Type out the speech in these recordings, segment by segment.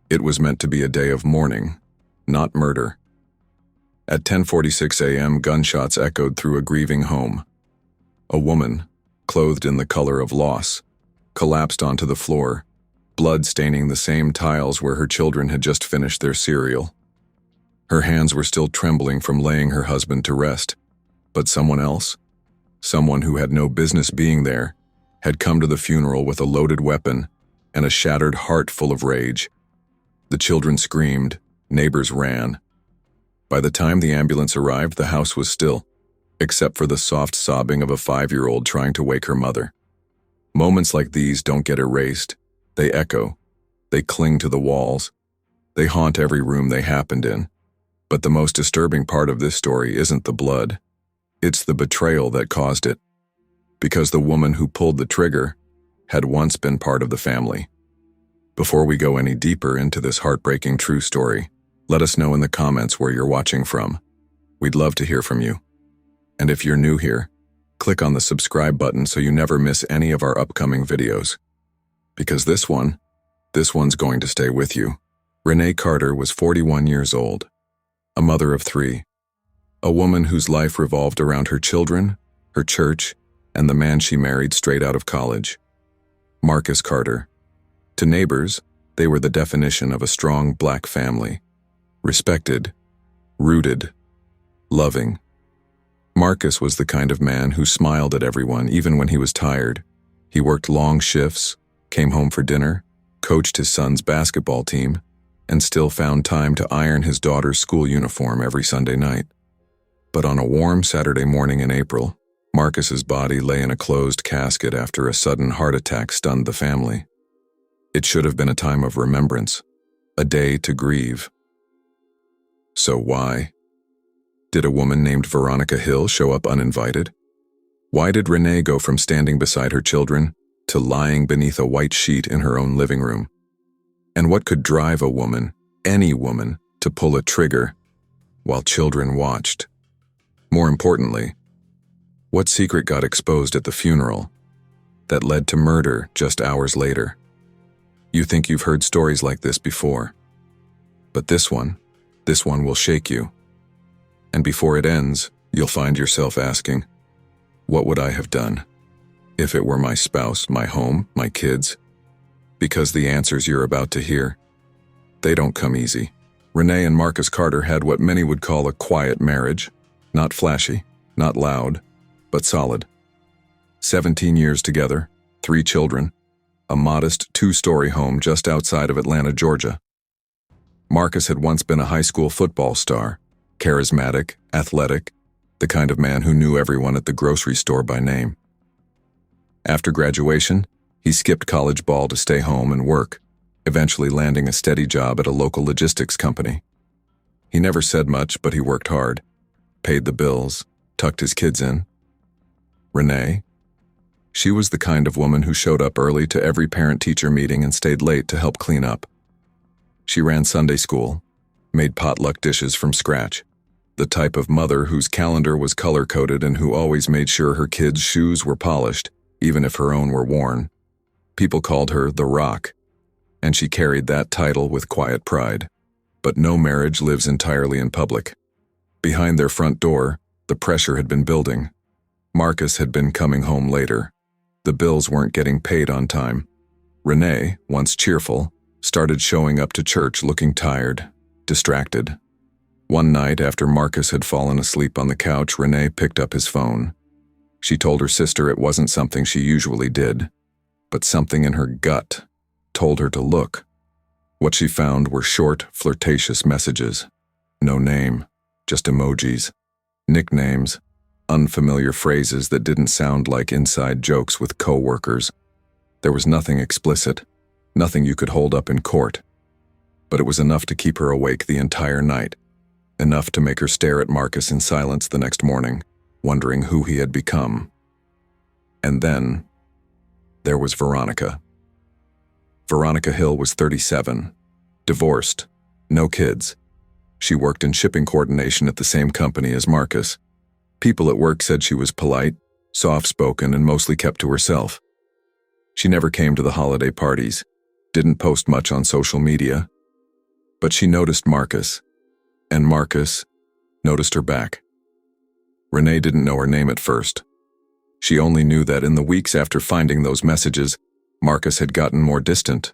It was meant to be a day of mourning, not murder. At 10:46 a.m., gunshots echoed through a grieving home. A woman, clothed in the color of loss, collapsed onto the floor, blood staining the same tiles where her children had just finished their cereal. Her hands were still trembling from laying her husband to rest, but someone else, someone who had no business being there, had come to the funeral with a loaded weapon and a shattered heart full of rage. The children screamed, neighbors ran. By the time the ambulance arrived, the house was still, except for the soft sobbing of a 5-year-old trying to wake her mother. Moments like these don't get erased. They echo. They cling to the walls. They haunt every room they happened in. But the most disturbing part of this story isn't the blood. It's the betrayal that caused it. Because the woman who pulled the trigger had once been part of the family. Before we go any deeper into this heartbreaking true story, let us know in the comments where you're watching from. We'd love to hear from you. And if you're new here, click on the subscribe button so you never miss any of our upcoming videos. Because this one's going to stay with you. Renee Carter was 41 years old, a mother of 3, a woman whose life revolved around her children, her church, and the man she married straight out of college, Marcus Carter. To neighbors, they were the definition of a strong black family. Respected, rooted, loving. Marcus was the kind of man who smiled at everyone even when he was tired. He worked long shifts, came home for dinner, coached his son's basketball team, and still found time to iron his daughter's school uniform every Sunday night. But on a warm Saturday morning in April, Marcus's body lay in a closed casket after a sudden heart attack stunned the family. It should have been a time of remembrance, a day to grieve. So why? Did a woman named Veronica Hill show up uninvited? Why did Renee go from standing beside her children to lying beneath a white sheet in her own living room? And what could drive a woman, any woman, to pull a trigger while children watched? More importantly, what secret got exposed at the funeral that led to murder just hours later? You think you've heard stories like this before, but this one will shake you. And before it ends, you'll find yourself asking, what would I have done if it were my spouse, my home, my kids? Because the answers you're about to hear, they don't come easy. Renee and Marcus Carter had what many would call a quiet marriage. Not flashy, not loud, but solid. 17 years together, 3 children, a modest 2-story home just outside of Atlanta, Georgia. Marcus had once been a high school football star, charismatic, athletic, the kind of man who knew everyone at the grocery store by name. After graduation, he skipped college ball to stay home and work, eventually landing a steady job at a local logistics company. He never said much, but he worked hard, paid the bills, tucked his kids in. Renee? She was the kind of woman who showed up early to every parent-teacher meeting and stayed late to help clean up. She ran Sunday school, made potluck dishes from scratch, the type of mother whose calendar was color-coded and who always made sure her kids' shoes were polished, even if her own were worn. People called her the Rock, and she carried that title with quiet pride. But no marriage lives entirely in public. Behind their front door, the pressure had been building. Marcus had been coming home later. The bills weren't getting paid on time. Renee, once cheerful, started showing up to church looking tired, distracted. One night after Marcus had fallen asleep on the couch, Renee picked up his phone. She told her sister it wasn't something she usually did, but something in her gut told her to look. What she found were short, flirtatious messages. No name, just emojis, nicknames, unfamiliar phrases that didn't sound like inside jokes with co-workers. There was nothing explicit, nothing you could hold up in court. But it was enough to keep her awake the entire night, enough to make her stare at Marcus in silence the next morning, wondering who he had become. And then, there was Veronica. Veronica Hill was 37, divorced, no kids. She worked in shipping coordination at the same company as Marcus. People at work said she was polite, soft-spoken, and mostly kept to herself. She never came to the holiday parties, didn't post much on social media, But she noticed Marcus, and Marcus noticed her back. Renee didn't know her name at first. She only knew that in the weeks after finding those messages, Marcus had gotten more distant.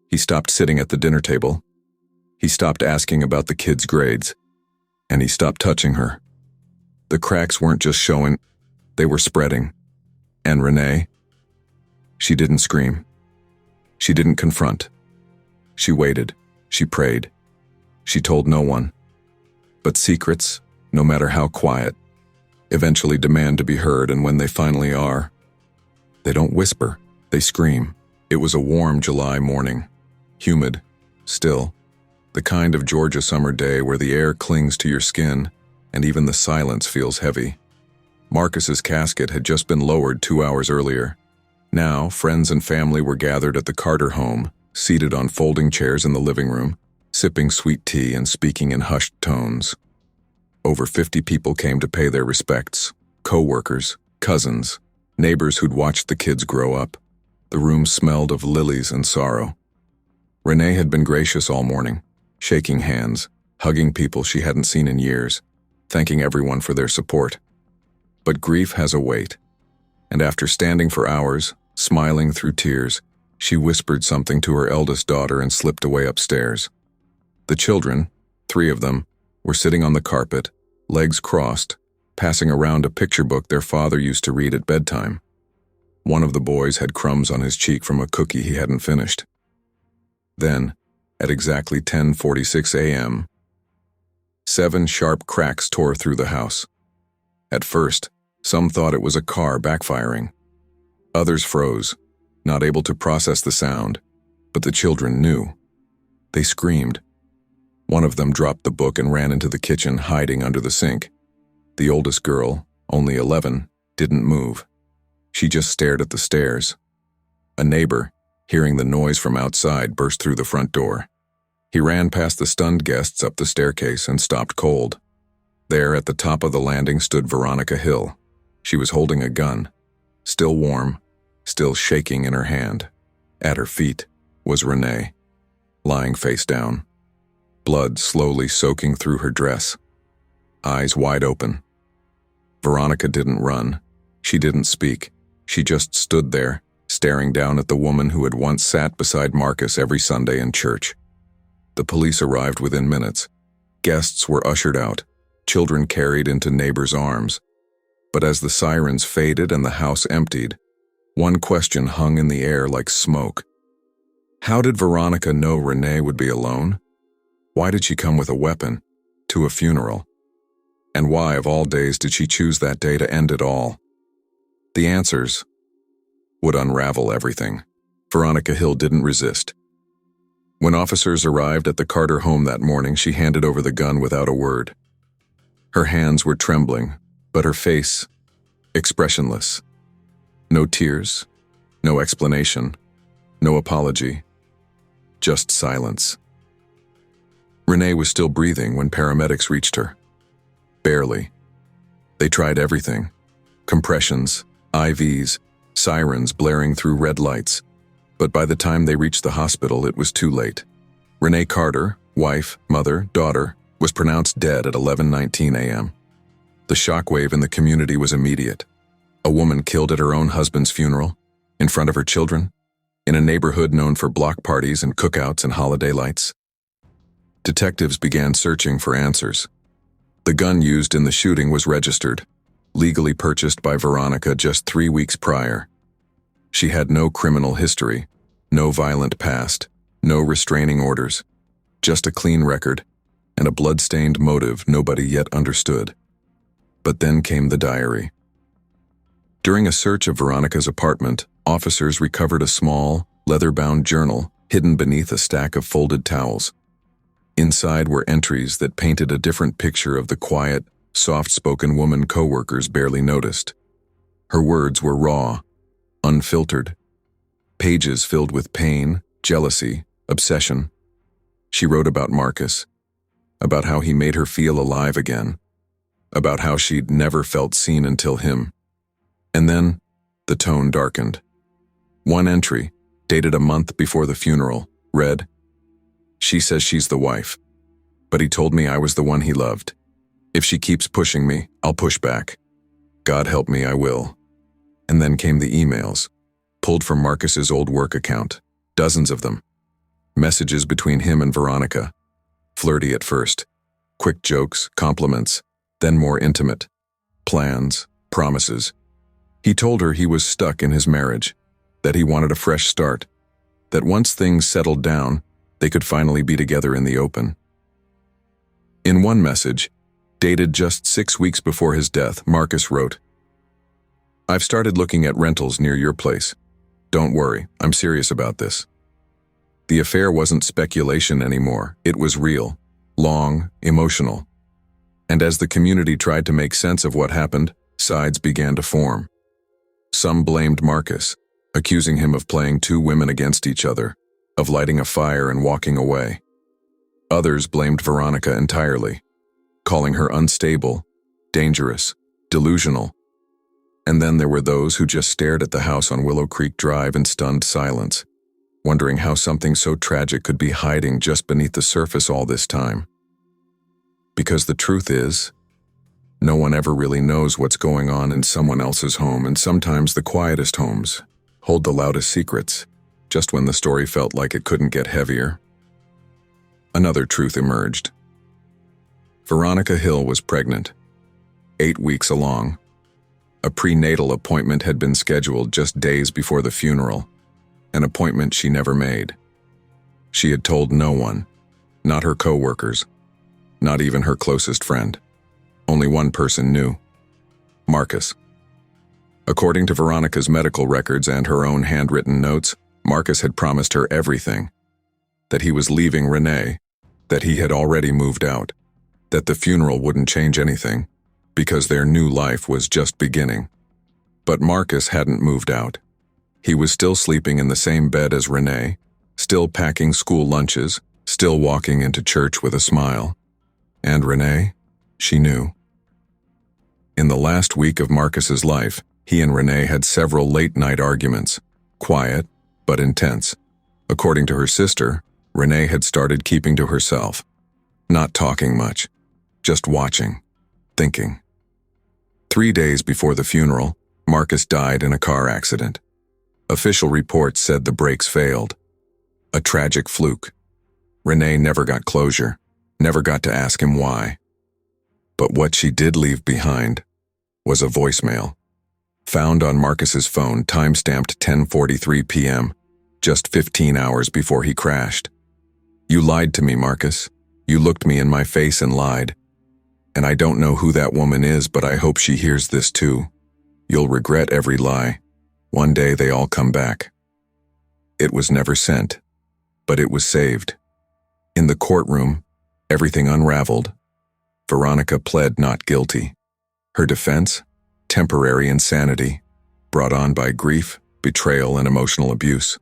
He stopped sitting at the dinner table. He stopped asking about the kids' grades. And he stopped touching her. The cracks weren't just showing, they were spreading. And Renee? She didn't scream. She didn't confront. She waited. She prayed. She told no one. But secrets, no matter how quiet, eventually demand to be heard, and when they finally are, they don't whisper, they scream. It was a warm July morning, humid, still, the kind of Georgia summer day where the air clings to your skin and even the silence feels heavy. Marcus's casket had just been lowered 2 hours earlier. Now, friends and family were gathered at the Carter home, seated on folding chairs in the living room, sipping sweet tea and speaking in hushed tones. Over 50 people came to pay their respects, co-workers, cousins, neighbors who'd watched the kids grow up. The room smelled of lilies and sorrow. Renee had been gracious all morning, shaking hands, hugging people she hadn't seen in years, thanking everyone for their support. But grief has a weight, and after standing for hours, smiling through tears, she whispered something to her eldest daughter and slipped away upstairs. The children, 3 of them, were sitting on the carpet, legs crossed, passing around a picture book their father used to read at bedtime. One of the boys had crumbs on his cheek from a cookie he hadn't finished. Then, at exactly 10:46 a.m., 7 sharp cracks tore through the house. At first, some thought it was a car backfiring. Others froze, not able to process the sound, but the children knew. They screamed. One of them dropped the book and ran into the kitchen, hiding under the sink. The oldest girl, only 11, didn't move. She just stared at the stairs. A neighbor, hearing the noise from outside, burst through the front door. He ran past the stunned guests up the staircase and stopped cold. There, at the top of the landing, stood Veronica Hill. She was holding a gun, still warm, still shaking in her hand. At her feet was Renee, lying face down, blood slowly soaking through her dress, eyes wide open. Veronica didn't run. She didn't speak. She just stood there, staring down at the woman who had once sat beside Marcus every Sunday in church. The police arrived within minutes. Guests were ushered out, children carried into neighbors' arms. But as the sirens faded and the house emptied, one question hung in the air like smoke. How did Veronica know Renee would be alone? Why did she come with a weapon to a funeral? And why, of all days, did she choose that day to end it all? The answers would unravel everything. Veronica Hill didn't resist. When officers arrived at the Carter home that morning, she handed over the gun without a word. Her hands were trembling, but her face expressionless. No tears, no explanation, no apology, just silence. Renee was still breathing when paramedics reached her. Barely. They tried everything. Compressions, IVs, sirens blaring through red lights. But by the time they reached the hospital, it was too late. Renee Carter, wife, mother, daughter, was pronounced dead at 11:19 a.m. The shockwave in the community was immediate. A woman killed at her own husband's funeral, in front of her children, in a neighborhood known for block parties and cookouts and holiday lights. Detectives began searching for answers. The gun used in the shooting was registered, legally purchased by Veronica just 3 weeks prior. She had no criminal history, no violent past, no restraining orders, just a clean record and a blood-stained motive nobody yet understood. But then came the diary. During a search of Veronica's apartment, officers recovered a small, leather-bound journal hidden beneath a stack of folded towels. Inside were entries that painted a different picture of the quiet, soft-spoken woman co-workers barely noticed. Her words were raw, unfiltered. Pages filled with pain, jealousy, obsession. She wrote about Marcus, about how he made her feel alive again, about how she'd never felt seen until him. And then, the tone darkened. One entry, dated a month before the funeral, read, She says she's the wife. But he told me I was the one he loved. If she keeps pushing me, I'll push back. God help me, I will. And then came the emails, pulled from Marcus's old work account, dozens of them. Messages between him and Veronica. Flirty at first. Quick jokes, compliments, then more intimate. Plans, promises. He told her he was stuck in his marriage, that he wanted a fresh start, that once things settled down, they could finally be together in the open. In one message, dated just 6 weeks before his death, Marcus wrote, "I've started looking at rentals near your place. Don't worry, I'm serious about this." The affair wasn't speculation anymore, it was real, long, emotional. And as the community tried to make sense of what happened, sides began to form. Some blamed Marcus, accusing him of playing two women against each other, of lighting a fire and walking away. Others blamed Veronica entirely, calling her unstable, dangerous, delusional. And then there were those who just stared at the house on Willow Creek Drive in stunned silence, wondering how something so tragic could be hiding just beneath the surface all this time. Because the truth is, no one ever really knows what's going on in someone else's home, and sometimes the quietest homes hold the loudest secrets, just when the story felt like it couldn't get heavier. Another truth emerged. Veronica Hill was pregnant, 8 weeks along. A prenatal appointment had been scheduled just days before the funeral, an appointment she never made. She had told no one, not her co-workers, not even her closest friend. Only one person knew, Marcus. According to Veronica's medical records and her own handwritten notes, Marcus had promised her everything. That he was leaving Renee, that he had already moved out, that the funeral wouldn't change anything, because their new life was just beginning. But Marcus hadn't moved out. He was still sleeping in the same bed as Renee, still packing school lunches, still walking into church with a smile. And Renee, she knew. In the last week of Marcus's life, he and Renee had several late-night arguments, quiet but intense. According to her sister, Renee had started keeping to herself, not talking much, just watching, thinking. 3 days before the funeral, Marcus died in a car accident. Official reports said the brakes failed. A tragic fluke. Renee never got closure, never got to ask him why. But what she did leave behind was a voicemail, found on Marcus's phone, time-stamped 10:43 p.m., just 15 hours before he crashed. "You lied to me, Marcus. You looked me in my face and lied. And I don't know who that woman is, but I hope she hears this too. You'll regret every lie. One day they all come back." It was never sent, but it was saved. In the courtroom, everything unraveled. Veronica pled not guilty. Her defense? Temporary insanity, brought on by grief, betrayal, and emotional abuse.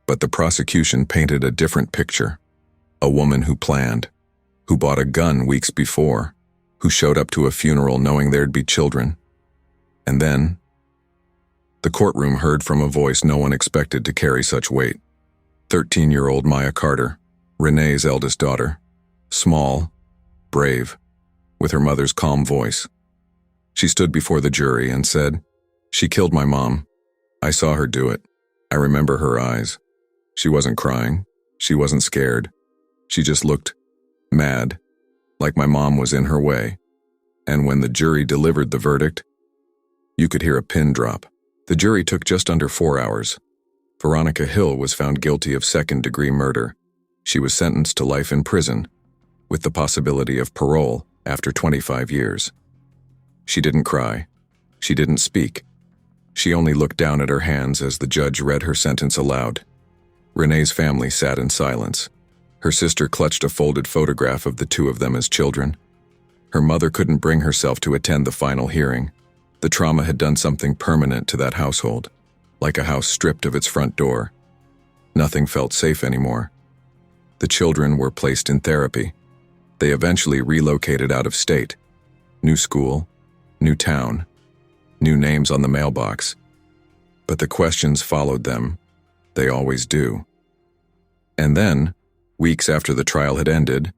But the prosecution painted a different picture. A woman who planned, who bought a gun weeks before, who showed up to a funeral knowing there'd be children. And then, the courtroom heard from a voice no one expected to carry such weight. 13-year-old Maya Carter, Renee's eldest daughter, small, brave, with her mother's calm voice. She stood before the jury and said, "She killed my mom. I saw her do it. I remember her eyes. She wasn't crying. She wasn't scared. She just looked mad, like my mom was in her way." And when the jury delivered the verdict, you could hear a pin drop. The jury took just under 4 hours. Veronica Hill was found guilty of second-degree murder. She was sentenced to life in prison, with the possibility of parole after 25 years. She didn't cry. She didn't speak. She only looked down at her hands as the judge read her sentence aloud. Renee's family sat in silence. Her sister clutched a folded photograph of the two of them as children. Her mother couldn't bring herself to attend the final hearing. The trauma had done something permanent to that household, like a house stripped of its front door. Nothing felt safe anymore. The children were placed in therapy. They eventually relocated out of state. New school, new town, new names on the mailbox. But the questions followed them. They always do. And then, Weeks after the trial had ended,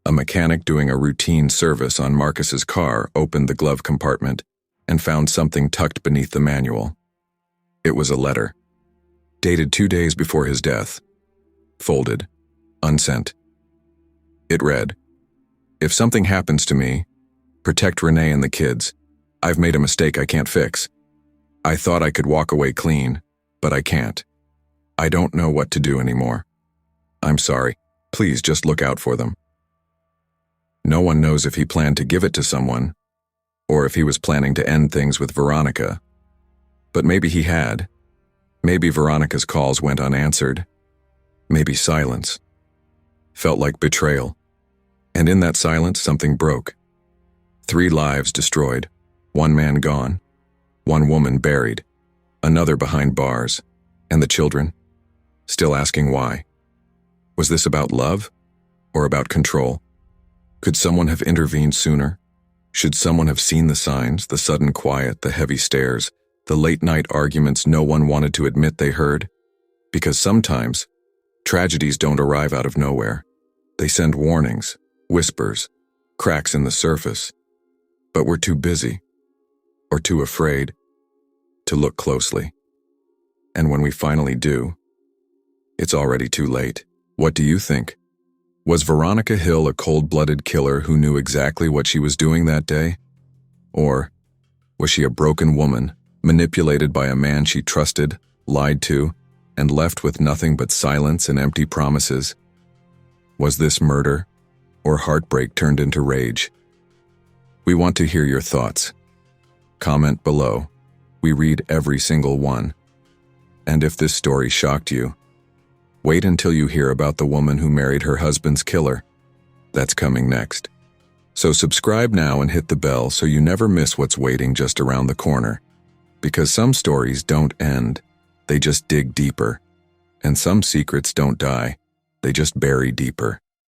a mechanic doing a routine service on Marcus's car opened the glove compartment and found something tucked beneath the manual. It was a letter, dated 2 days before his death, folded, unsent. It read, "If something happens to me, protect Renee and the kids. I've made a mistake I can't fix. I thought I could walk away clean, but I can't. I don't know what to do anymore. I'm sorry. Please just look out for them." No one knows if he planned to give it to someone, or if he was planning to end things with Veronica. But maybe he had. Maybe Veronica's calls went unanswered. Maybe silence. Felt like betrayal. And in that silence, something broke. 3 lives destroyed. 1 man gone. 1 woman buried. Another behind bars. And the children? Still asking why. Was this about love? Or about control? Could someone have intervened sooner? Should someone have seen the signs, the sudden quiet, the heavy stares, the late-night arguments no one wanted to admit they heard? Because sometimes, tragedies don't arrive out of nowhere. They send warnings, whispers, cracks in the surface. But we're too busy, or too afraid, to look closely. And when we finally do, it's already too late. What do you think? Was Veronica Hill a cold-blooded killer who knew exactly what she was doing that day? Or was she a broken woman, manipulated by a man she trusted, lied to, and left with nothing but silence and empty promises? Was this murder, or heartbreak turned into rage? We want to hear your thoughts. Comment below. We read every single one. And if this story shocked you, wait until you hear about the woman who married her husband's killer. That's coming next. So subscribe now and hit the bell so you never miss what's waiting just around the corner. Because some stories don't end, they just dig deeper. And some secrets don't die, they just bury deeper.